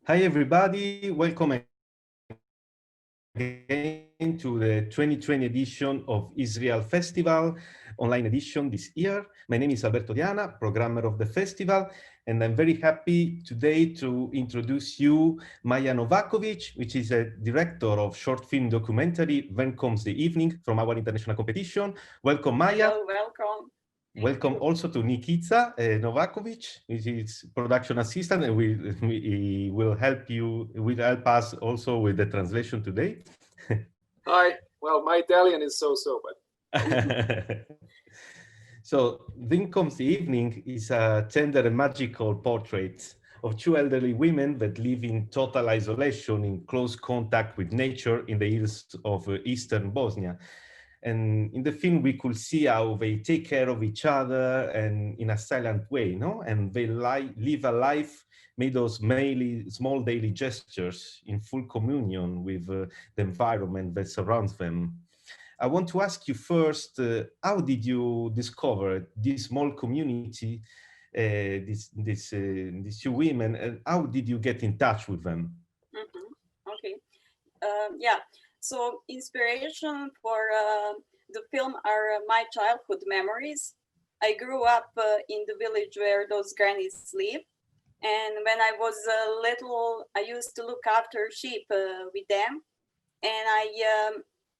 Hi, everybody. Welcome again to the 2020 edition of IsReal Festival, online edition this year. My name is Alberto Diana, programmer of the festival, and I'm very happy today to introduce you Maja Novaković, which is a director of short film documentary When Comes the Evening from our international competition. Welcome, Maja. Hello, welcome. Welcome also to Nikita Novaković, which is production assistant, and we will help us also with the translation today. Hi. Well, my Italian is so-so, but. So, Then Comes the Evening is a tender and magical portrait of two elderly women that live in total isolation, in close contact with nature in the hills of eastern Bosnia. And in the film, we could see how they take care of each other and in a silent way, no? And they live a life made of small daily gestures in full communion with the environment that surrounds them. I want to ask you first, how did you discover this small community, these two women, and how did you get in touch with them? Okay. Yeah. So inspiration for the film are my childhood memories. I grew up in the village where those grannies live. And when I was little, I used to look after sheep with them. And I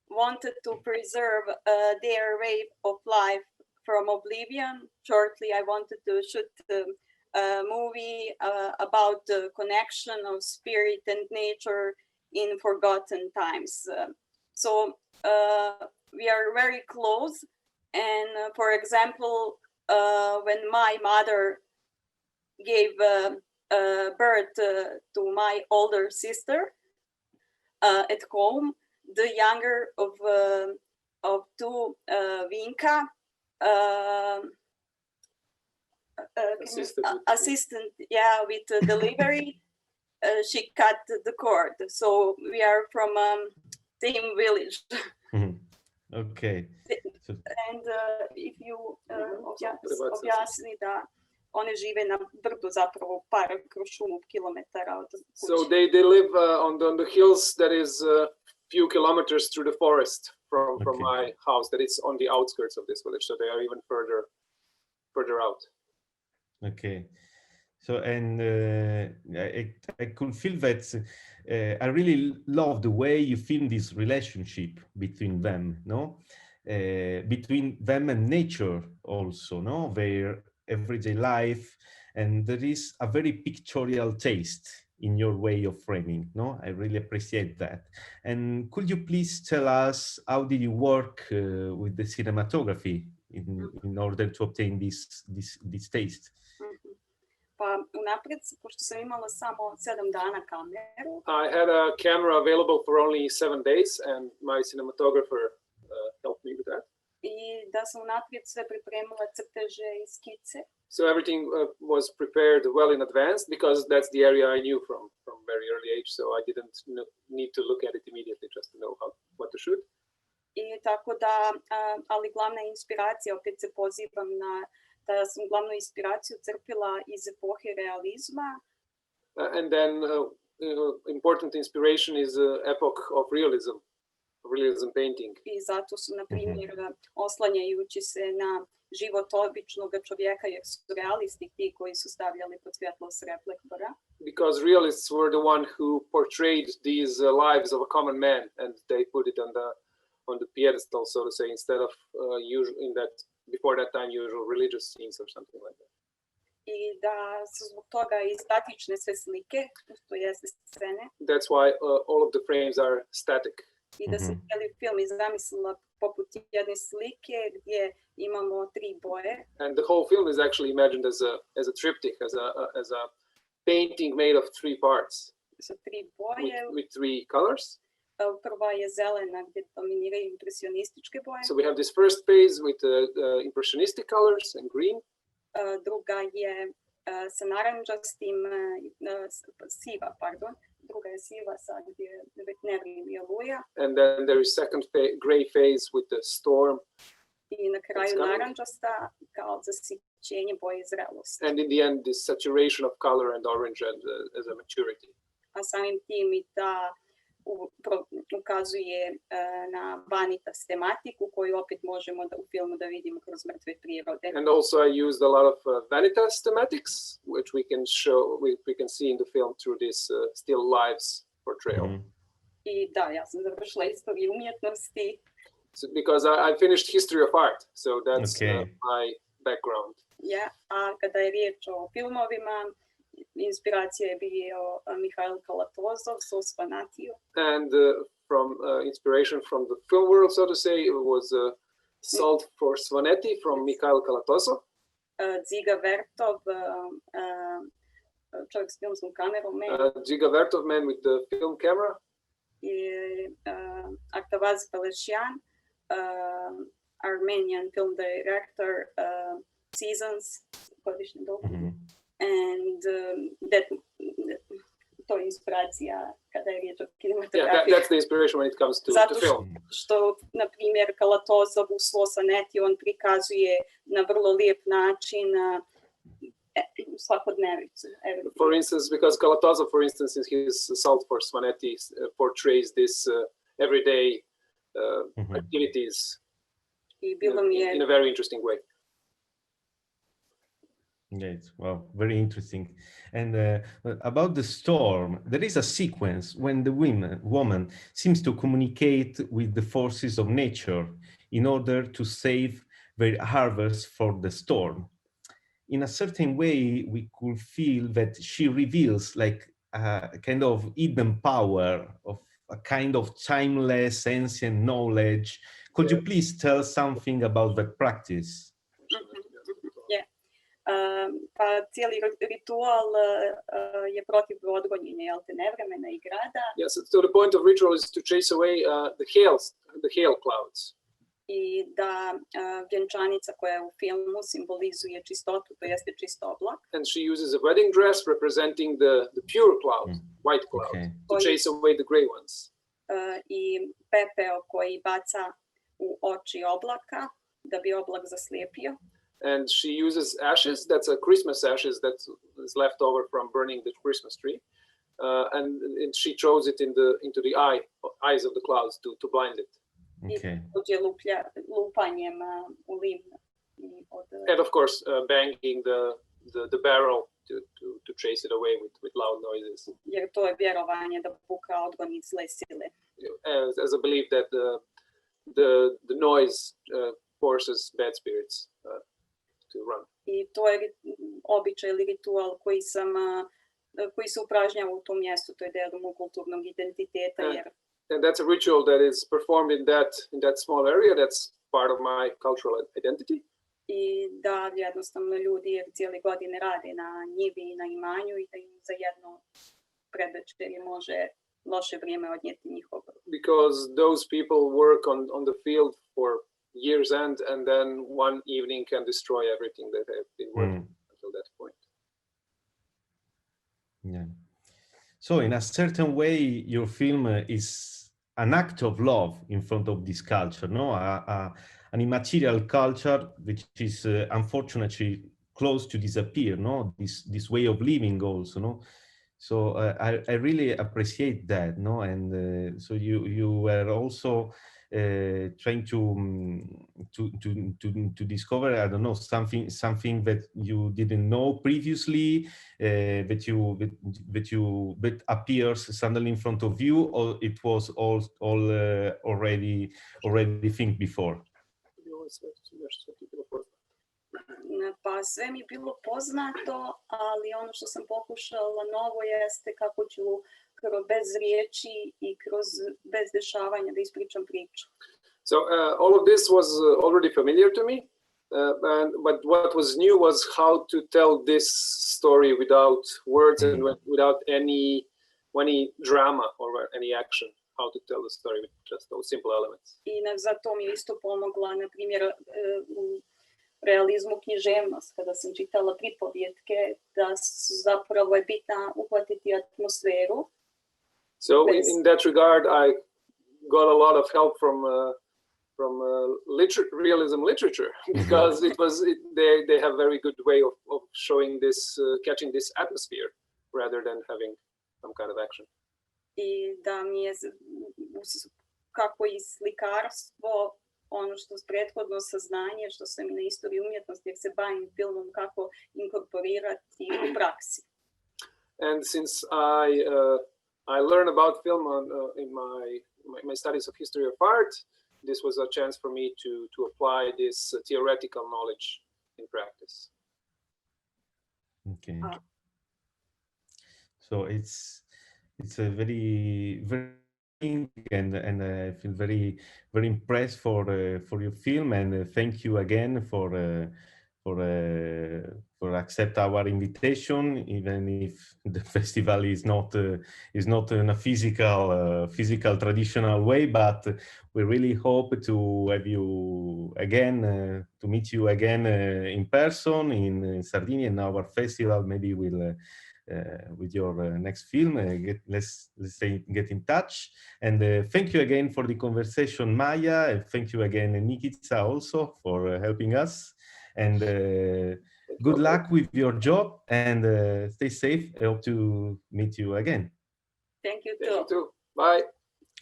wanted to preserve their way of life from oblivion. Shortly, I wanted to shoot a movie about the connection of spirit and nature in forgotten times. So we are very close. And for example, when my mother gave birth to my older sister at home, the younger of two Vinka, assistant, yeah, with delivery, she cut the cord. So we are from same village. Okay. And if you objasni da one žive na brdu, zapravo par kroz šumu kilometara od kuće. So they live on the hills that is a few kilometers through the forest from my house, that is on the outskirts of this village, so they are even further out. Okay. So, and I could feel that I really love the way you film this relationship between them, no? Between them and nature also, no? Their everyday life, and there is a very pictorial taste in your way of framing, no? I really appreciate that. And could you please tell us how did you work with the cinematography in order to obtain this taste? Pa unapred, pošto sam imala samo 7 dana kameru. I had a camera available for only 7 days, and my cinematographer helped me with that. I da sam unapred sve pripremila, crteže i skice. So everything was prepared well in advance, because that's the area I knew from very early age, so I didn't need to look at it immediately just to know what to shoot. I tako da, ali glavna inspiracija, opet se pozivam na da sam glavnu inspiraciju crpila iz epohe realizma. And then important inspiration is epoch of realism painting. I zato su, na primjer, oslanjajući se na život običnog čovjeka, jer su realisti ti koji su stavljali pod svjetlost reflektora. Because realists were the one who portrayed these lives of a common man, and they put it on the pedestal, so to say, instead of before that time usual religious scenes or something like that. I da su zbog toga i statične sve slike, to jeste scene. That's why all of the frames are static. I da sam cijeli film zamislila poput jedne slike gdje imamo 3 boje. And the whole film is actually imagined as a triptych, as a painting made of 3 parts. Sa 3 boje. With 3 colors. Prva je zelena gdje dominiraju impresionističke boje. So we have this first phase with impressionistic colors and green. Druga je sa naranđastim, siva, pardon. Druga je siva sad gdje ne vrijeme je oluja. And then there is second gray phase with the storm. I na kraju naranđasta kao zasićenje boje zrelosti. And in the end, this saturation of color and orange as a maturity. a samim tim i ta ukazuje na vanitas tematiku koju opet možemo u filmu da vidimo kroz mrtve prirode. And also I used a lot of vanitas thematics, which we can show, we can see in the film through this still lives portrayal. I da, ja sam završila istoriju umjetnosti. So, because I finished history of art, so that's my background. Ja, a kada je riječ o filmovima, inspiracija je bio Mihail Kalatozov, Sos Fanatio. And from inspiration from the film world, so to say, it was Salt for Svanetti from Mikhail Kalatozov. Dziga Vertov, čovjek s filmskom kamerom. Dziga Vertov, man with the film camera. I Artavaz Peleshian, Armenian film director, Seasons, godišnji dobu. And to je inspiracija kada je riječ o kinematografiji. That's the inspiration when it comes to film. Zato što, na primjer, Kalatozov u Slosaneti, on prikazuje na vrlo lijep način svakodnevicu. For instance, because Kalatozov, for instance, in his Salt for Svanetti, portrays this everyday activities in a very interesting way. Yes, well, very interesting. And about the storm, there is a sequence when the woman seems to communicate with the forces of nature in order to save their harvest for the storm. In a certain way, we could feel that she reveals like a kind of hidden power, of a kind of timeless, ancient knowledge. Could you please tell something about that practice? Pa cijeli ritual je protiv odgonjenja, jel te, nevremena i grada. Yes, so the point of ritual is to chase away the hail clouds. I da vjenčanica koja u filmu simbolizuje čistotu, to jeste čist oblak. And she uses a wedding dress representing the pure cloud, white cloud, to chase away the gray ones. I pepeo koji baca u oči oblaka da bi oblak zaslijepio. And she uses ashes, that's a Christmas ashes that is left over from burning the Christmas tree. And she throws it into the eyes of the clouds to blind it. Okay. And of course, banging the barrel to chase it away with loud noises. Jer to je vjerovanje da buka odgoni zle sile. As a belief that the noise forces bad spirits to run. I to je običaj ili ritual koji se upražnjava u tom mjestu, to je deo mog kulturnog identiteta. And that's a ritual that is performed in that small area. That's part of my cultural identity. I da jednostavno ljudi jer cijeli godine rade na njivi i na imanju i da im za jedno predvečerje može loše vrijeme odnijeti njihov. Because those people work on the field for year's end, and then one evening can destroy everything that they've been working until that point. Yeah. So in a certain way, your film is an act of love in front of this culture, no? An immaterial culture which is unfortunately close to disappear, no? This way of living also, no? So I really appreciate that, no? And so you were also trying to discover, I don't know, something that you didn't know previously, that appears suddenly in front of you, or it was all already think before. Pa sve mi je bilo poznato, ali ono što sam pokušala novo jeste kako ću bez riječi i bez dešavanja da ispričam priču. So all of this was already familiar to me, but what was new was how to tell this story without words and without any drama or any action. How to tell the story with just those simple elements. I zato mi je isto pomogla, na primjer, u realizmu književnost, kada sam čitala pripovjetke, da zapravo je bitna uhvatiti atmosferu. So in that regard, I got a lot of help from realism literature, because they have very good way of showing this, catching this atmosphere, rather than having some kind of action. I da mi je kako i slikarstvo, ono što prethodno saznanje, što sam i na istoriji umjetnosti, jer se bavim filmom, kako inkorporirati u praksi. And since I learned about film in my studies of history of art, this was a chance for me to apply this theoretical knowledge in practice. Okay. So it's a very and I feel very impressed for your film, and thank you again for accept our invitation, even if the festival is not in a physical traditional way, but we really hope to have you again, to meet you again in person in Sardinia in our festival. Maybe we'll with your next film, let's say get in touch. And thank you again for the conversation, Maja, and thank you again, Nikita, also for helping us. And good luck with your job, and stay safe. I hope to meet you again. Thank you too. Thank you too. Bye.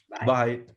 Bye. Bye.